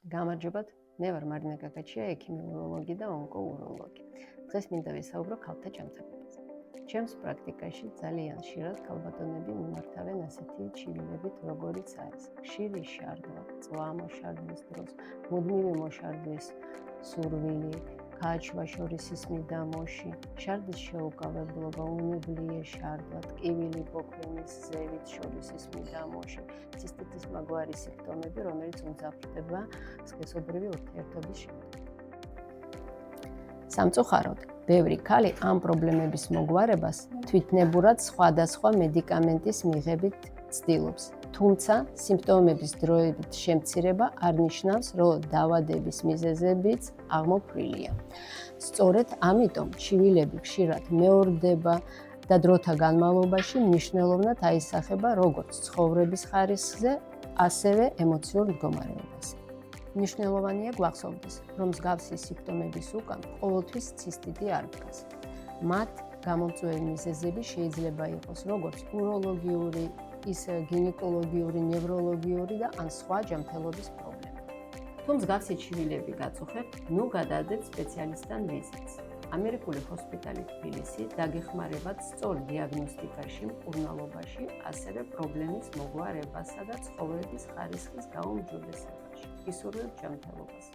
გამარჯობათ, მე ვარ მარინა გაგაჩია, ექიმი უროლოგი და ონკოუროლოგი. დღეს მინდა ვისაუბრო ქალთა ჯანმრთელობაზე. ჩემს პრაქტიკაში ძალიან ხშირად ქალბატონები მიმართავენ ასეთი ჩივილებით, როგორიც არის ხშირი შარდვა, წვამოშარდვის დროს, მუდმივი მოშარდვის სურვილი, გააჩვაშორის მიდამოში, შარდის შეუკავებლობა, უნებლიე შარდვა, ტკივილი ბოქვენის ზევით შორისის მიდამოში, ცისტიტის მაგვარი სიმპტომები, რომელიც უმძაფრდება სქესობრივი ურთიერთობის შემდგომ. სამწუხაროდ, ბევრი ქალი ამ პრობლემების მოგვარებას თვითნებურად სხვადასხვა მედიკამენტის მიღებით ცდილობს. თუმცა, სიმპტომების დროებით შემცირება არ ნიშნავს, რომ დაავადების მიზეზებიც აღმოფხვრილია. სწორედ ამიტომ ჩივილები ხშირად მეორდება და დროთა განმავლობაში მნიშვნელოვნად აისახება როგორც ცხოვრების ხარისხზე, ასევე ემოციურ მდგომარეობაზე. მნიშვნელოვანია გვახსოვდეს, რომ მსგავსი სიმპტომების უკან ყოველთვის ცისტიტი არ დგას. მათ გამომწვევი მიზეზები შეიძლება იყოს როგორც უროლოგიური, ისე გინეკოლოგიური, ნევროლოგიური და ან სხვა ჯანმრთელობის პრობლემა. თუ მსგავსი ჩივილები გაწუხებთ, ნუ გადაარდეთ სპეციალისტთან ვიზიტს. ამერიკული ჰოსპიტალი თბილისი დაგეხმარებათ სწორ დიაგნოსტიკაში, მკურნალობაში, ასევე პრობლემის მოგვარებასა და ცხოვრების ხარისხის გაუმჯობესებაში. გისურვებთ ჯანმრთელობას.